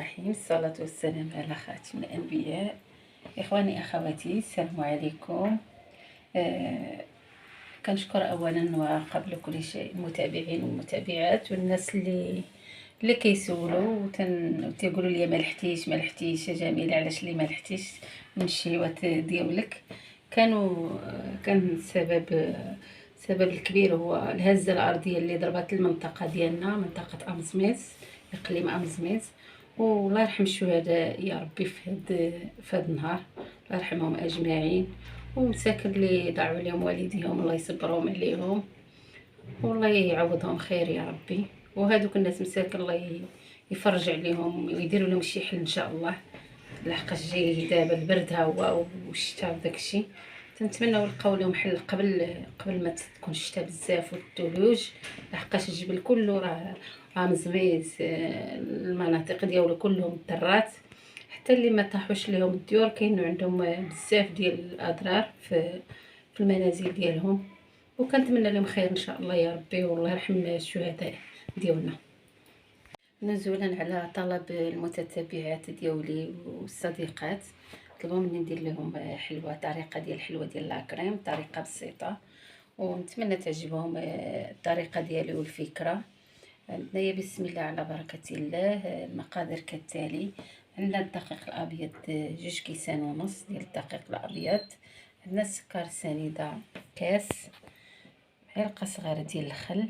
الرحيم. الصلاة والسلام على خاتم الأنبياء. إخواني أخواتي، السلام عليكم. كنشكر أولا وقبل كل شيء المتابعين والمتابعات والناس اللي كيسولوا وتيقولوا لي ما لحتيش يا جميلة، علاش لي ما لحتيش من الشهوات ديالك. كان السبب الكبير هو الهزة الأرضية اللي ضربت المنطقة ديالنا، منطقة أمزميز، إقليم أمزميز. والله يرحم الشهداء يا ربي في هاد النهار، الله يرحمهم أجمعين، ومساكن اللي ضاعوا عليهم والديهم الله يصبرهم عليهم والله يعوضهم خير يا ربي. وهذوك الناس مساكن الله يفرج عليهم ويديروا لهم شي حل ان شاء الله، لحقاش جاي دابا البرد ها هو والشتاء وداكشي. تنتمنوا يلقاو لهم حل قبل ما تكون الشتاء بزاف والثلوج، لحقاش الجبل كله راه مزميز، المناطق ديالو كلهم درات، حتى اللي ما طاحوش لهم الديور كاينوا عندهم بزاف ديال الاضرار في المنازل ديالهم. وكنتمنى لهم خير ان شاء الله يا ربي، والله يرحم الشهداء ديالنا. نزولا على طلب المتتبعات ديالي والصديقات، طلبوا مني ندير لهم حلوه، طريقه ديال الحلوه ديال لاكريم، طريقه بسيطه ونتمنى تعجبهم الطريقه ديالي والفكره. عندنا بسم الله على بركه الله. المقادير كالتالي: عندنا الدقيق الابيض 2.5 كيسان ديال الدقيق الابيض، عندنا السكر سنيده كاس، معلقه صغيره ديال الخل،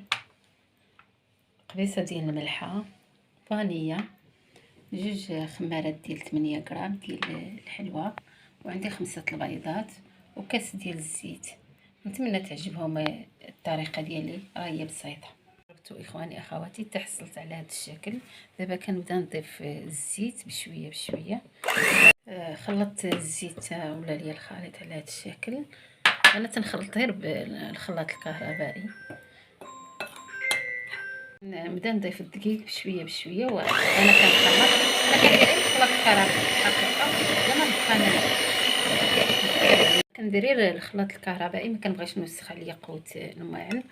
قبيصه ديال الملحه، فانية، 2 خمارات ديال 8 غرام ديال الحلوى، وعندي 5 البيضات وكاس ديال الزيت. نتمنى تعجبهم الطريقه ديالي، راهي بسيطه. اخواني اخواتي، تحصلت على هذا الشكل. دابا كنبدا نضيف الزيت بشويه بشويه. خلطت الزيت ولا ليا الخليط على هذا الشكل. انا تنخلط غير بالخلاط الكهربائي. نبدا نضيف الدقيق بشويه بشويه وانا كنخلط. ما كندير غير الخلاط الكهربائي حقيقه، انا كندير غير الخلاط الكهربائي، ما كنبغيش نوسخ عليا قوت الماعن.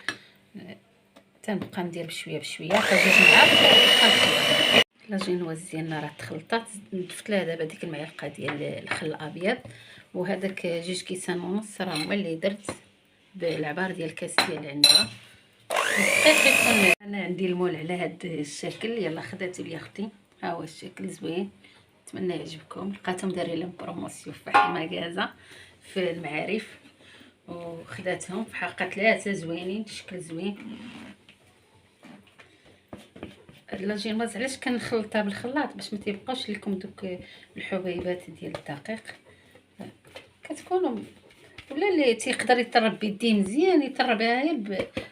تنبقى ندير بشويه بشويه حتى جوج معالق كنخلط. لاجينواز ديالنا راه تخلطات، ضفت لها دابا ديك المعلقه ديال الخل الابيض، وهذاك 2 كيسان ونص راه هما اللي درت بالعبار ديال الكاس ديال العنبه. يكون انا عندي المول على هذا الشكل. يلا خداتو لي اختي، ها هو الشكل زوين، نتمنى يعجبكم. لقيتهم دايرين لهم بروموسيون في واحد المغازه في المعارف وخداتهم في حلقه 3 زوينين، شكل زوين. لاجينواز علاش كنخلطها بالخلاط؟ باش ما تيبقاوش لكم دوك الحبيبات ديال الدقيق، كتكونوا ولا اللي تيقدر يطرب بيديه مزيان يطربها غير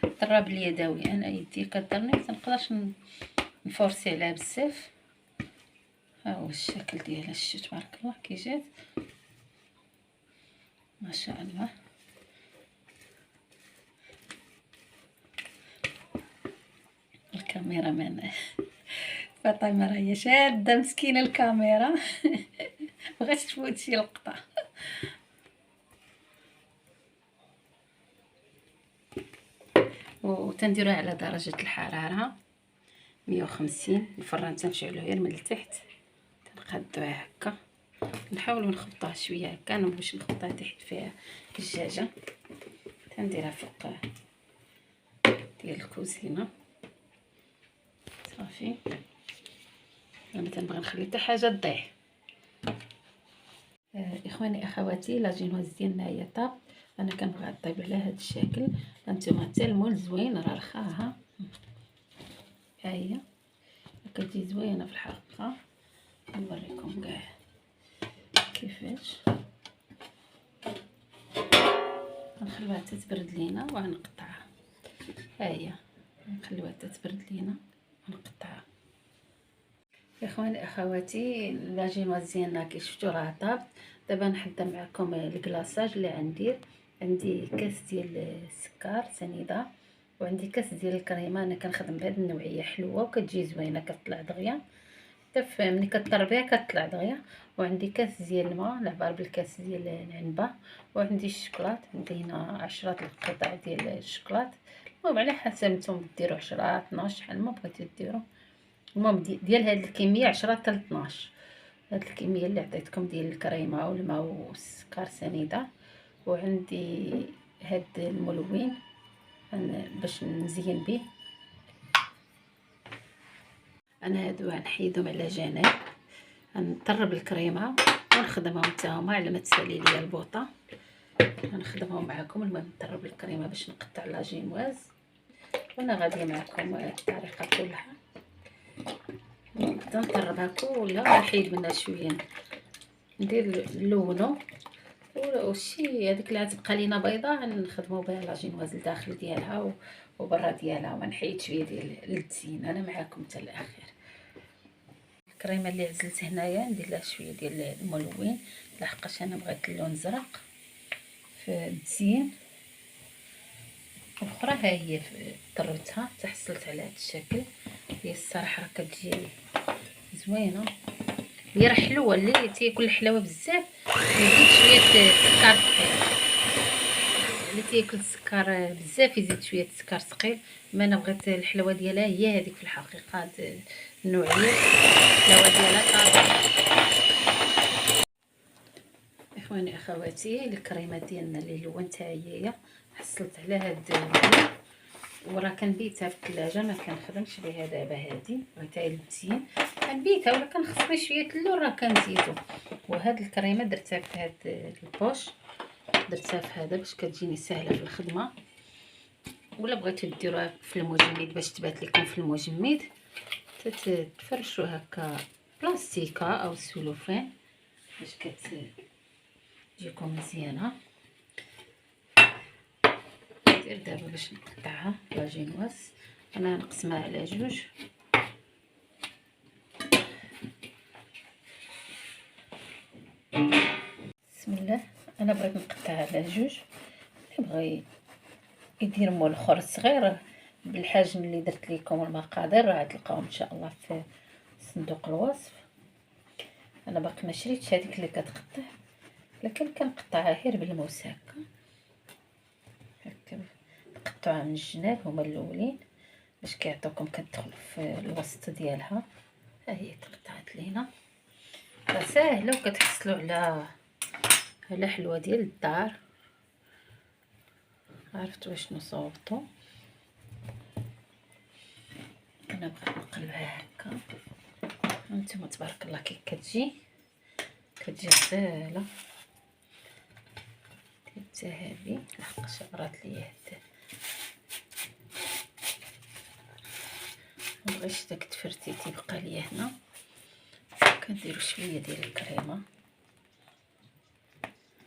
بالطراب اليدوي. انا يدي كضرني ما تنقدرش نفورسي عليها بزاف. ها هو الشكل ديالها، شتو تبارك الله كي جات، ما شاء الله. الكاميرا مان فاطمه راهي شاده مسكينه الكاميرا بغات تفوت شي لقطه. وتنديروها على درجه الحراره 150. الفران تنشعلو غير من التحت، تنقادوها هكا، نحاولوا نخبطوها شويه هكا، انا مبغيتش نخبطها تحت فيها الدجاجه. تنديرها فوق ديال الكوزينه صافي. انا تنبغي نخلي حتى حاجه تضيع. اخواني اخواتي، لاجينواز ديالنا هي طاب. انا كنبغي طيب على هذا الشكل. هانتوما حتى المول زوين، راه رخاها ها هي كتجي زوينه في الحقيقه. نوريكم كاع كيفاش. غنخليوها حتى تبرد لينا وغنقطعها. ها هي نخليوها حتى تبرد لينا ونقطعها. اخواني اخواتي، لاجينواز ديالنا كي شفتوا راه طاب. دابا نحضر معكم الكلاصاج اللي عندي كاس ديال السكر سنيده، وعندي كاس ديال الكريمه. انا كنخدم بهذه النوعيه، حلوه وكتجي زوينه، كتطلع دغيا حتى ملي كطربيها كتطلع دغيا. وعندي كاس ديال الماء العبار بالكاس ديال العنبه، وعندي الشكلاط، عندي هنا 10 القطع ديال الشكلاط. المهم على حسب نتوما ديروا 10 12 شحال ما بغيتو ديروا. المهم ديال هاد الكميه 10 حتى 12. هاد الكميه اللي عطيتكم ديال الكريمه والماء والسكر سنيده. وعندي هاد الملون باش نزين به. انا هادو غنحيدهم على جنب، غنطرب الكريمه ونخدمهم حتى هما على ما تسالي ليا البوطه. غنخدمهم معكم. المهم نطرب الكريمه باش نقطع لاجينواز، وانا غاديه معكم الطريقه كلها. نبدا نطربها كلها، نحيد منها شويه، ندير نلونو. وشي هذيك اللي غتبقى لينا بيضاء نخدموا بها لاجينواز الداخل ديالها وبرا ديالها، ونحيد شويه ديال التزيين. انا معاكم حتى الاخير. الكريمه اللي عزلت هنايا ندير لها شويه ديال الملون، لحقاش انا بغيت اللون زرق في التزيين. الاخرى ها هي طربتها تحصلت على هذا الشكل. هي الصراحه راه كتجي زوينه، هي راه حلوه. اللي تياكل الحلاوه بزاف يزيد شويه السكر ثقيل، اللي تياكل السكر بزاف يزيد شويه السكر ثقيل. ما انا بغيت الحلاوه ديالها هي هذيك في الحقيقه، هاد النوعيه الحلاوه ديالها طازه. اخواني اخواتي، الكريمه ديالنا اللي لونتها هي حصلت على هاد اللون، وراه كنبيتها في الثلاجه، ما كنخدمش بها دابا. هادي بغيتها للتزيين كنبيتها، ولا كنخصني شويه اللون راه كنزيدو. وهاد الكريمه درتها في هاد البوش، درتها في هذا باش كتجيني سهله في الخدمه. ولا بغيتو ديروها في المجمد باش تبات لكم في المجمد، تفرشوا هكا بلاستيكه او سلوفان باش كتجيكم مزيانه. ندير دابا باش نقطعها لاجينواس. انا نقسمها على جوج. بسم الله. انا بغيت نقطعها على جوج. اللي بغى يدير مول اخر صغير بالحجم اللي درت لكم المقادير راه تلقاوهم ان شاء الله في صندوق الوصف. انا باقي ما شريتش هذيك اللي كتقطع، لكن كنقطعها غير بالموس هكا نقطعها من الجناب هما الاولين باش كيعطيوكم كتدخل في الوسط ديالها. ها هي تقطعت لينا، راه ساهله وكتحصلوا على حلوه ديال الدار. عرفتوا شنو صوبتو. انا بغيت نقلبها هكا. هانتوما تبارك الله كي كتجي غزاله. حتى هذه لحقاش برات ليا حتى مبغيتش داك التفرتيت يبقى ليا هنا. كنديروا شويه ديال الكريمه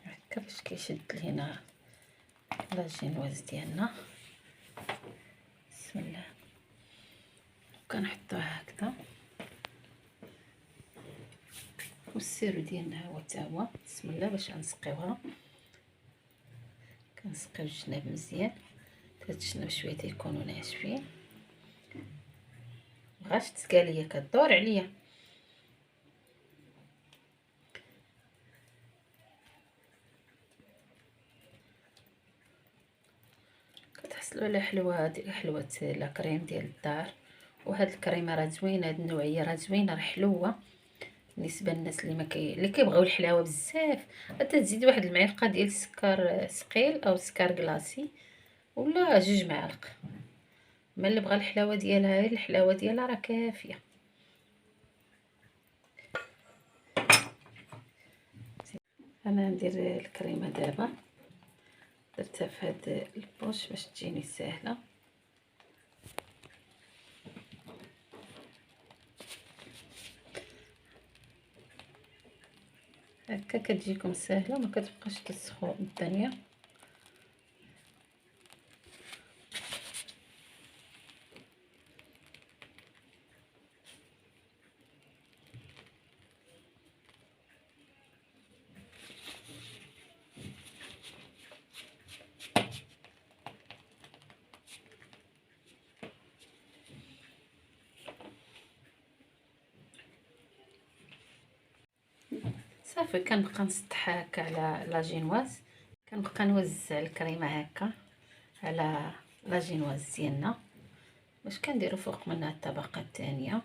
هكا باش كيشد لينا لاجينواز ديالنا. بسم الله. كنحطوها هكذا، والسيرو ديالنا هو حتى هو. بسم الله. باش غنسقيوها، كنسقيو الجناب مزيان. هاد الجناب شويه تيكونوا ناشفين، مبغاش تسكاليه كدور عليا. كتحصلوا على حلوه لا كريم ديال الدار. وهاد الكريمه راه زوينه، هاد النوعيه راه زوينه، راه حلوه بالنسبه للناس اللي كيبغيو الحلاوه بزاف. حتى تزيد واحد المعلقه ديال السكر ثقيل او سكر كلاصي، ولا جوج معالق. ما اللي بغى الحلاوه ديالها غير الحلاوه ديالها راه كافيه. انا ندير الكريمه دابا، درتها في هاد البوش باش تجيني سهله. هكا كتجيكم سهله، ما كتبقاش تسخو الدنيا. صافي كنبقى نسطح هكا على لاجينواز، كنبقى نوزع الكريمه هكا على لاجينواز ديالنا باش كنديروا فوق منها الطبقه الثانيه.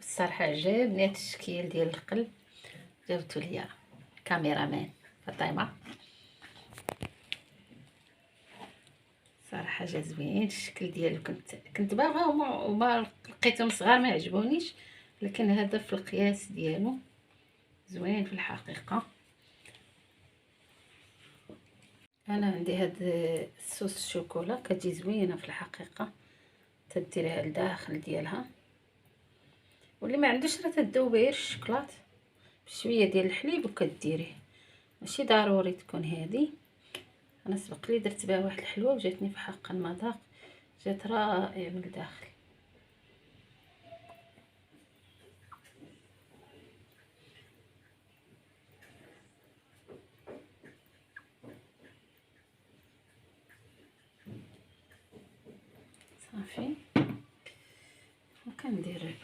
الصراحه عجبني هاد التشكيل ديال القلب، جاوبتو ليا كاميرامان فاطمه. صراحه جا زوين الشكل ديالو، كنت باغا وما لقيتهم صغار ما عجبونيش، لكن هذا في القياس ديالو زوين في الحقيقه. انا عندي هاد الصوص الشوكولا كتجي زوينه في الحقيقه، تديريها لداخل ديالها، واللي ما عندوش راه تذوبي غير الشكلاط بشويه ديال الحليب وكديريه، ماشي ضروري تكون هذه. انا سبق لي درت بها واحد الحلوه وجاتني في حق المذاق، جات رائع من الداخل. صافي وكندير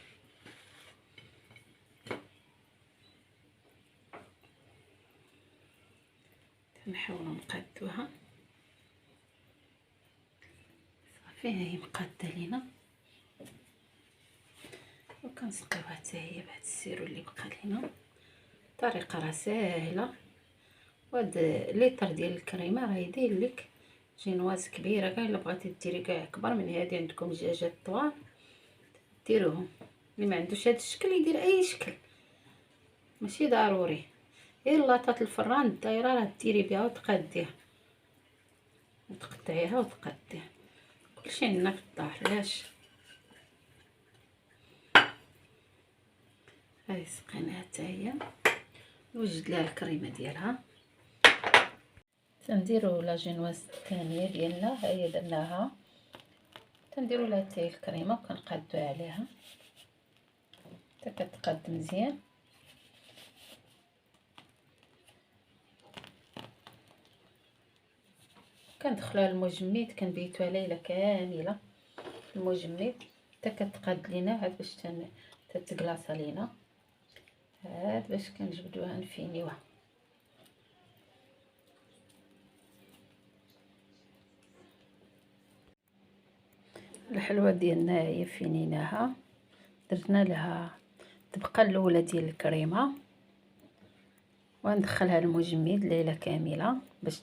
نحاولوا نقادوها. صافي ها هي مقاده لينا، وكنسقيوها حتى هي بهاد السيرو اللي بقى لينا. الطريقه راه ساهله، وهاد ليطر ديال الكريمه راه يدير لك جينواز كبيره كاع. الا بغيتي ديري كاع اكبر من هادي، عندكم دجاجات طوال ديروهم. اللي ما عندوش هاد الشكل يدير اي شكل، ماشي ضروري. غير لاطات الفران الدايره راه ديري بها وتقاديها وتقطعيها وتقاديها، كلشي عندنا في الدار. علاش هاي سقيناها حتى هي، نوجد لها الكريمه ديالها. تنديروا لا جينواز الثانيه ديالنا، ها هي درناها، تنديروا لها حتى هي الكريمه وكنقادوها عليها حتى كتقاد مزيان. كندخلوها المجمد، كنبيتوها ليله كامله في المجمد حتى كتقاد لينا، عاد باش تتكلاصا لينا، عاد باش كنجبدوها نفينيوها. الحلوه ديالنا هي فينيناها، درنا لها تبقى الاولى ديال الكريمه، وندخلها المجمد ليله كامله باش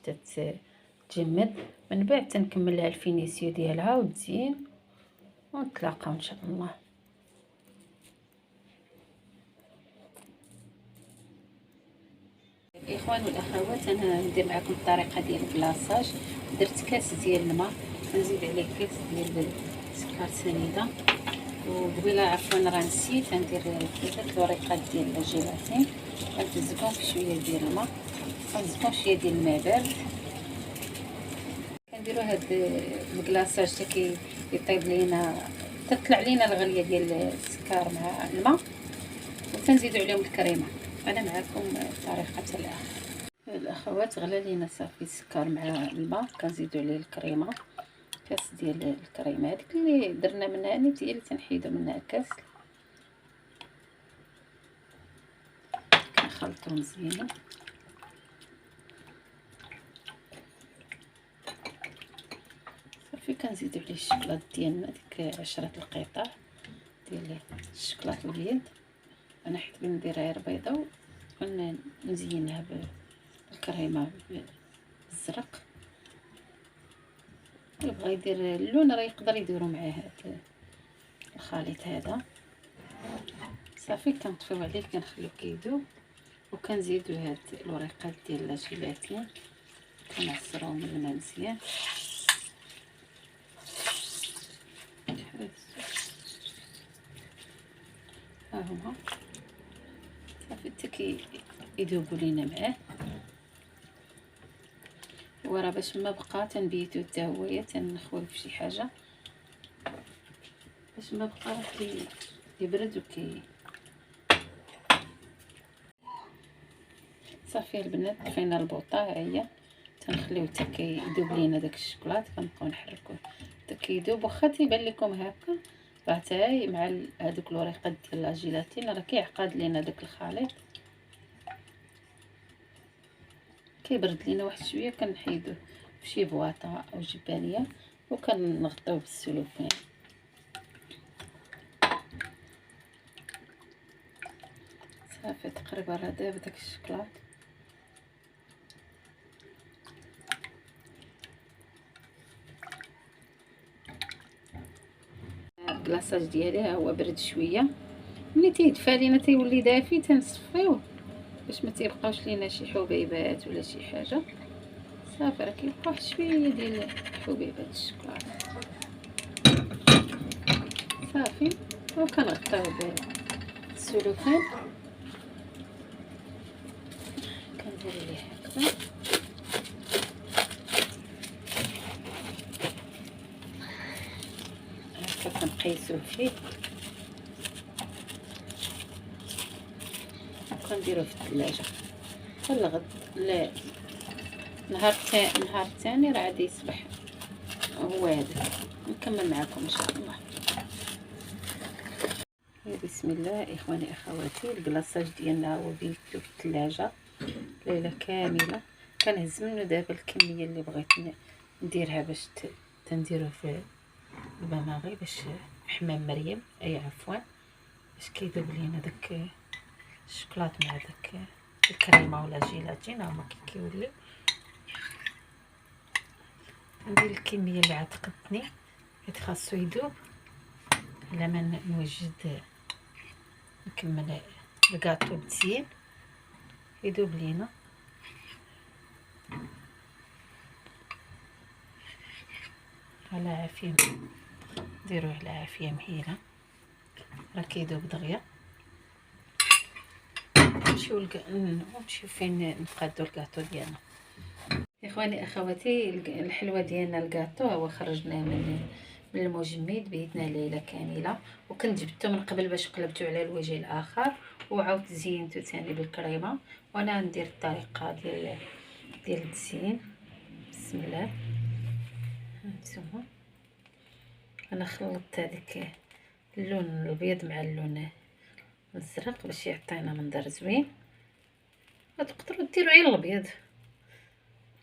تجمد. من بعد تنكمل لها الفينيسيو ديالها وتزين، ونتلاقاو ان شاء الله. الاخوان والاخوات، انا ندير معكم الطريقه ديال الكلاصاج. درت كاس ديال الماء، نزيد عليه كاس ديال سكر سنيده، وقبيله عفوا راه نسيت ندير ثلاثه الوريقات ديال الجيلاتين، غنتزكهم في شويه ديال الماء، غنزكهم شويه ديال الماء بارد. كنديروا هاد الكلاصاج حتى كيطيب لينا، تطلع لينا الغليه ديال السكر مع الماء، وتنزيدوا عليهم الكريمه. انا معكم طريقه الاخر. الاخوات غلا لينا صافي السكر مع الماء، كنزيدوا عليه الكريمه، كاس ديال الكريمه هذيك اللي درنا منها نيت هي اللي تنحيدوا منها كاس، كنخلطو مزيان. صافي كنزيدوا عليه الشكلاط ديالنا، ديك 10 القطع ديال الشكلاط الابيض. انا حيت نديرها غير بيضه، ونزينها بالكريمه بالزرق. اللي بغى يدير اللون راه يقدر يديروا معاه هذا الخليط هذا. صافي كنطفيو عليه، كنخليوه كيذوب، وكنزيدو هاد الوريقات ديال الجيلاتين كنعصروهم من الماء مزيان. ها هما صافي حتى كيذوبوا لينا معاه. وراه باش ما بقى تنبيتو حتى هويا، تنخويه في شي حاجه باش ما بقى كيبرد صافي البنات طفينا البوطه، ها هي تنخليو حتى كيذوب لينا داك الشكلاط، كنبقاو نحركوه حتى كيذوب. واخا تيبان لكم هكا راه حتى مع هذوك الوريقات ديال لاجيلاتين راه كيعقد لينا داك الخليط، كيبرد لينا واحد شويه، كنحيدوه في شي بواطه او جبانيه وكنغطيوه بالسلوفان. صافي تقريبا راه دابا داك الشكلاط. الكلاصاج ديالي ها هو برد شويه، ملي تيدفى لينا تيولي دافي تنصفيوه باش ما تيبقاوش لينا شي حبيبات ولا شي حاجه. صافي راه كيبقى واحد شويه ديال حبيبات الشكلاط. صافي وكنغطيوه بالسلوفان، كندير ليه هكذا هكا كنقيسوه فيه وكنديروه في الثلاجه حتى الغد. لا نهار الثاني راه غادي يصبح هو هذا. نكمل معكم ان شاء الله. بسم الله اخواني اخواتي، الكلاصاج ديالنا هو بيتو في الثلاجه ليله كامله. كنهز منه دابا الكميه اللي بغيت نديرها باش تنديروه في الباماغي، باش حمام مريم اي عفوا، باش كيذوب لينا داك الشوكولاط مع داك الكريمه ولا جيلاتين. ها هما كيوليو. ندير الكميه اللي عتقدني حيت خاصو يذوب على ما نوجد نكمل الكاطو مزيان يذوب لينا. على عافيه، ديروه على عافيه مهيله راه كيذوب دغيا. نمشيو فين نقادو الكاطو ديالنا. اخواني اخواتي، الحلوه ديالنا الكاطو هو خرجناه من المجمد، بيتنا ليله كامله، وكنت جبته من قبل باش قلبته على الوجه الاخر وعاودت زينته ثاني بالكريمه. وانا ندير الطريقه ديال التزيين. بسم الله. هانتوما انا خلطت هذاك اللون الابيض مع اللون الازرق باش يعطينا منظر زوين. تقدروا ديروا غير الابيض،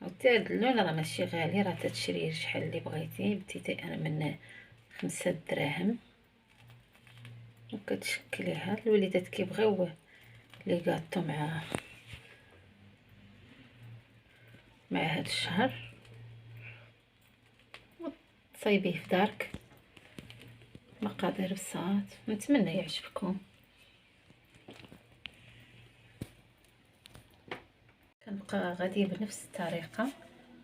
وحتى هاد اللون راه ماشي غالي، راه تتشريه شحال اللي بغيتي. بديت انا من 5 دراهم وكتشكليها. الوليدات كيبغيو لي غاطو مع هاد الشهر، تصايبيه في دارك. مقادير بساط، نتمنى يعجبكم. كنبقى غادي بنفس الطريقه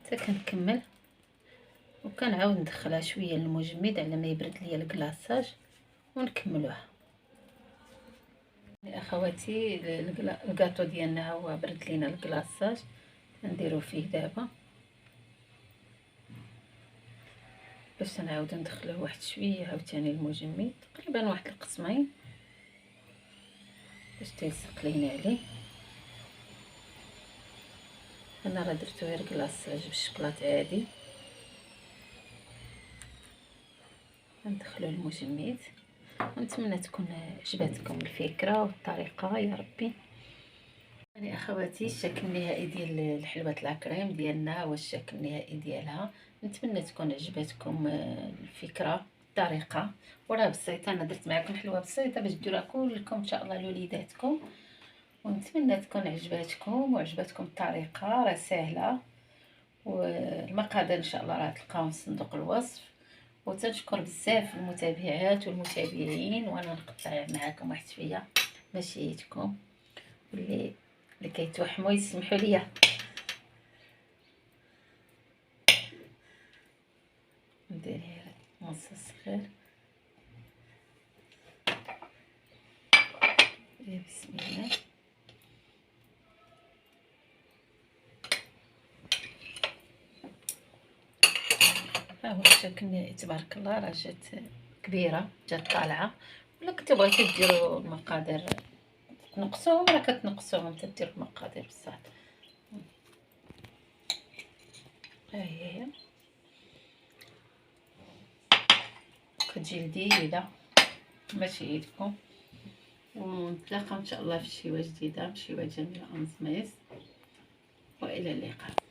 حتى كنكمل، وكنعاود ندخلها شويه للمجمد على ما يبرد ليا الكلاصاج ونكملوها. اخواتي الكاطو ديالنا هو برد لينا الكلاصاج، نديرو فيه دابا باش نعاودو ندخلوه واحد شويه عاوتاني المجمد، تقريبا واحد القسمين باش تيلصق لينا عليه. انا راه درتو غير كلاصاج بالشكلاط عادي. ندخلو المجمد، ونتمنى تكون عجبتكم الفكره والطريقه يا ربي. يعني اخواتي الشكل النهائي ديال الحلوه العكريم ديالنا هو الشكل النهائي ديالها. نتمنى تكون عجبتكم الفكره الطريقه، وراه بسيطه. انا درت معكم حلوه بسيطه باش ديروها كلكم ان شاء الله لوليداتكم، ونتمنى تكون عجبتكم وعجبتكم الطريقه. راه سهله، والمقادير ان شاء الله راه تلقاوهم في صندوق الوصف. وتنشكر بزاف المتابعات والمتابعين، وانا نقطع معكم واحد شويه مشيتكم، واللي كيتوحموا يسمحوا لي. ندير نص صغير. بسم الله. ها هو الشكل تبارك الله، راه جات كبيره، جات طالعه. ولا كنتو بغيتو ديروا المقادير تنقصوهم راه كتنقصوهم، تديروا المقادير بصح. ها هي كتجي لذيذه ماشي يدكم. ونتلاقاو ان شاء الله في شي جديده بشي جميله. والى اللقاء.